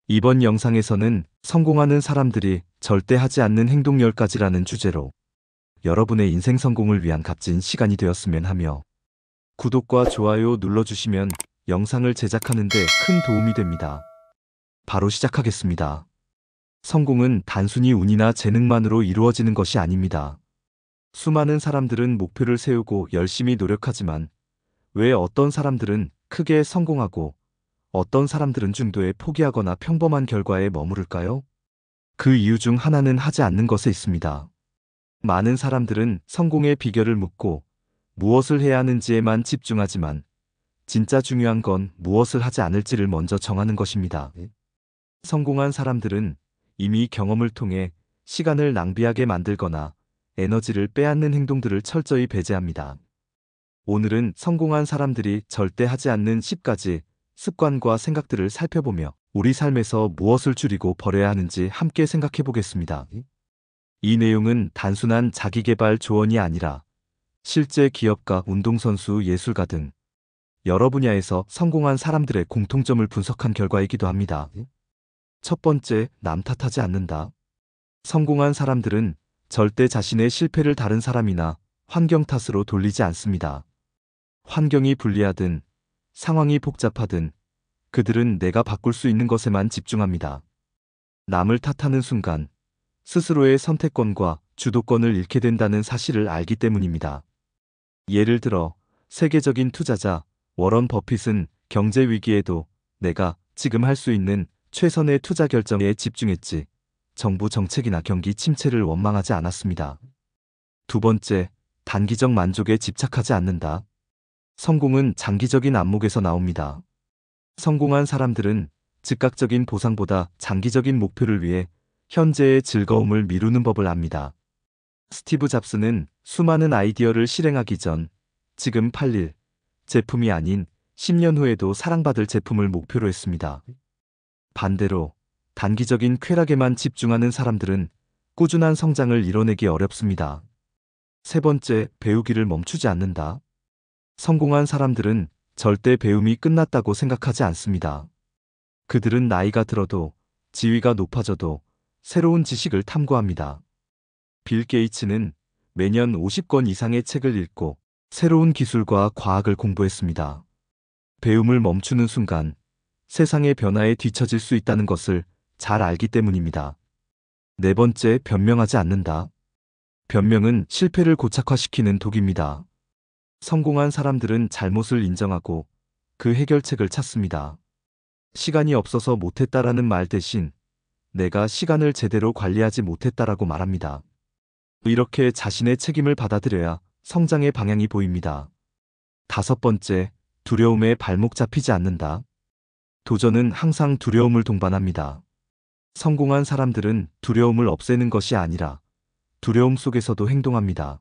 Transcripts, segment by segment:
이번 영상에서는 성공하는 사람들이 절대 하지 않는 행동 10가지라는 주제로 여러분의 인생 성공을 위한 값진 시간이 되었으면 하며 구독과 좋아요 눌러주시면 영상을 제작하는 데 큰 도움이 됩니다. 바로 시작하겠습니다. 성공은 단순히 운이나 재능만으로 이루어지는 것이 아닙니다. 수많은 사람들은 목표를 세우고 열심히 노력하지만 왜 어떤 사람들은 크게 성공하고 어떤 사람들은 중도에 포기하거나 평범한 결과에 머무를까요? 그 이유 중 하나는 하지 않는 것에 있습니다. 많은 사람들은 성공의 비결을 묻고 무엇을 해야 하는지에만 집중하지만 진짜 중요한 건 무엇을 하지 않을지를 먼저 정하는 것입니다. 성공한 사람들은 이미 경험을 통해 시간을 낭비하게 만들거나 에너지를 빼앗는 행동들을 철저히 배제합니다. 오늘은 성공한 사람들이 절대 하지 않는 10가지 습관과 생각들을 살펴보며 우리 삶에서 무엇을 줄이고 버려야 하는지 함께 생각해 보겠습니다. 이 내용은 단순한 자기계발 조언이 아니라 실제 기업가, 운동선수, 예술가 등 여러 분야에서 성공한 사람들의 공통점을 분석한 결과이기도 합니다. 첫 번째, 남 탓하지 않는다. 성공한 사람들은 절대 자신의 실패를 다른 사람이나 환경 탓으로 돌리지 않습니다. 환경이 불리하든 상황이 복잡하든 그들은 내가 바꿀 수 있는 것에만 집중합니다. 남을 탓하는 순간 스스로의 선택권과 주도권을 잃게 된다는 사실을 알기 때문입니다. 예를 들어 세계적인 투자자 워런 버핏은 경제 위기에도 내가 지금 할 수 있는 최선의 투자 결정에 집중했지 정부 정책이나 경기 침체를 원망하지 않았습니다. 두 번째, 단기적 만족에 집착하지 않는다. 성공은 장기적인 안목에서 나옵니다. 성공한 사람들은 즉각적인 보상보다 장기적인 목표를 위해 현재의 즐거움을 미루는 법을 압니다. 스티브 잡스는 수많은 아이디어를 실행하기 전 지금 팔릴 제품이 아닌 10년 후에도 사랑받을 제품을 목표로 했습니다. 반대로 단기적인 쾌락에만 집중하는 사람들은 꾸준한 성장을 이뤄내기 어렵습니다. 세 번째, 배우기를 멈추지 않는다. 성공한 사람들은 절대 배움이 끝났다고 생각하지 않습니다. 그들은 나이가 들어도 지위가 높아져도 새로운 지식을 탐구합니다. 빌 게이츠는 매년 50권 이상의 책을 읽고 새로운 기술과 과학을 공부했습니다. 배움을 멈추는 순간 세상의 변화에 뒤처질 수 있다는 것을 잘 알기 때문입니다. 네 번째, 변명하지 않는다. 변명은 실패를 고착화시키는 독입니다. 성공한 사람들은 잘못을 인정하고 그 해결책을 찾습니다. 시간이 없어서 못했다라는 말 대신 내가 시간을 제대로 관리하지 못했다라고 말합니다. 이렇게 자신의 책임을 받아들여야 성장의 방향이 보입니다. 다섯 번째, 두려움에 발목 잡히지 않는다. 도전은 항상 두려움을 동반합니다. 성공한 사람들은 두려움을 없애는 것이 아니라 두려움 속에서도 행동합니다.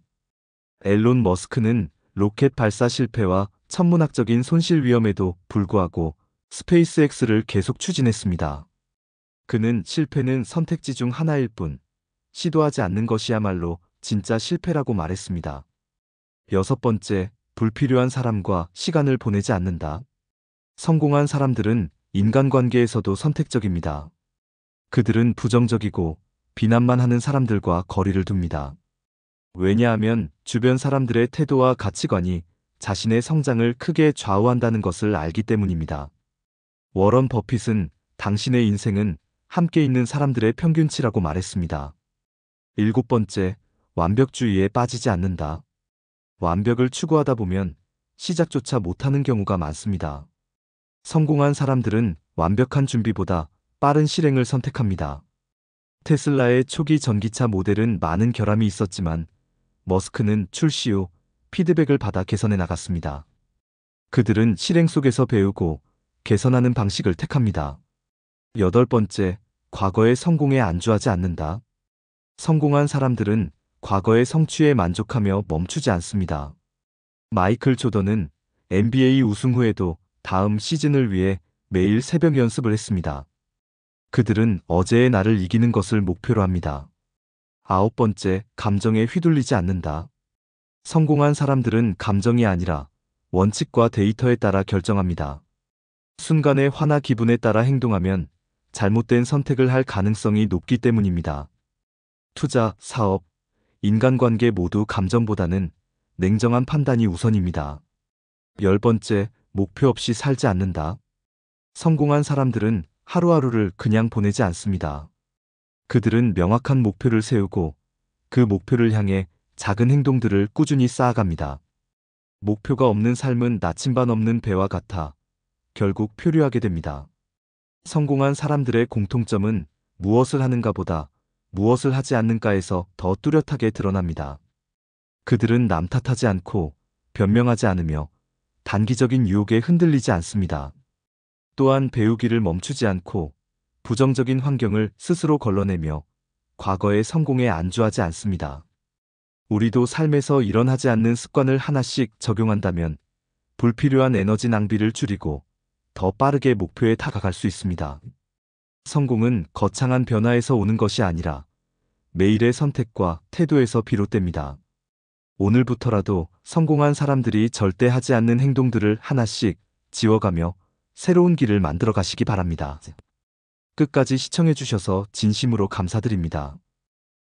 앨런 머스크는 로켓 발사 실패와 천문학적인 손실 위험에도 불구하고 스페이스X를 계속 추진했습니다. 그는 실패는 선택지 중 하나일 뿐 시도하지 않는 것이야말로 진짜 실패라고 말했습니다. 여섯 번째, 불필요한 사람과 시간을 보내지 않는다. 성공한 사람들은 인간관계에서도 선택적입니다. 그들은 부정적이고 비난만 하는 사람들과 거리를 둡니다. 왜냐하면 주변 사람들의 태도와 가치관이 자신의 성장을 크게 좌우한다는 것을 알기 때문입니다. 워런 버핏은 당신의 인생은 함께 있는 사람들의 평균치라고 말했습니다. 일곱 번째, 완벽주의에 빠지지 않는다. 완벽을 추구하다 보면 시작조차 못하는 경우가 많습니다. 성공한 사람들은 완벽한 준비보다 빠른 실행을 선택합니다. 테슬라의 초기 전기차 모델은 많은 결함이 있었지만 머스크는 출시 후 피드백을 받아 개선해 나갔습니다. 그들은 실행 속에서 배우고 개선하는 방식을 택합니다. 여덟 번째, 과거의 성공에 안주하지 않는다. 성공한 사람들은 과거의 성취에 만족하며 멈추지 않습니다. 마이클 조던은 NBA 우승 후에도 다음 시즌을 위해 매일 새벽 연습을 했습니다. 그들은 어제의 나를 이기는 것을 목표로 합니다. 아홉 번째, 감정에 휘둘리지 않는다. 성공한 사람들은 감정이 아니라 원칙과 데이터에 따라 결정합니다. 순간의 화나 기분에 따라 행동하면 잘못된 선택을 할 가능성이 높기 때문입니다. 투자, 사업, 인간관계 모두 감정보다는 냉정한 판단이 우선입니다. 10번째, 목표 없이 살지 않는다. 성공한 사람들은 하루하루를 그냥 보내지 않습니다. 그들은 명확한 목표를 세우고 그 목표를 향해 작은 행동들을 꾸준히 쌓아갑니다. 목표가 없는 삶은 나침반 없는 배와 같아 결국 표류하게 됩니다. 성공한 사람들의 공통점은 무엇을 하는가보다 무엇을 하지 않는가에서 더 뚜렷하게 드러납니다. 그들은 남 탓하지 않고 변명하지 않으며 단기적인 유혹에 흔들리지 않습니다. 또한 배우기를 멈추지 않고 부정적인 환경을 스스로 걸러내며 과거의 성공에 안주하지 않습니다. 우리도 삶에서 일어나지 않는 습관을 하나씩 적용한다면 불필요한 에너지 낭비를 줄이고 더 빠르게 목표에 다가갈 수 있습니다. 성공은 거창한 변화에서 오는 것이 아니라 매일의 선택과 태도에서 비롯됩니다. 오늘부터라도 성공한 사람들이 절대 하지 않는 행동들을 하나씩 지워가며 새로운 길을 만들어 가시기 바랍니다. 끝까지 시청해 주셔서 진심으로 감사드립니다.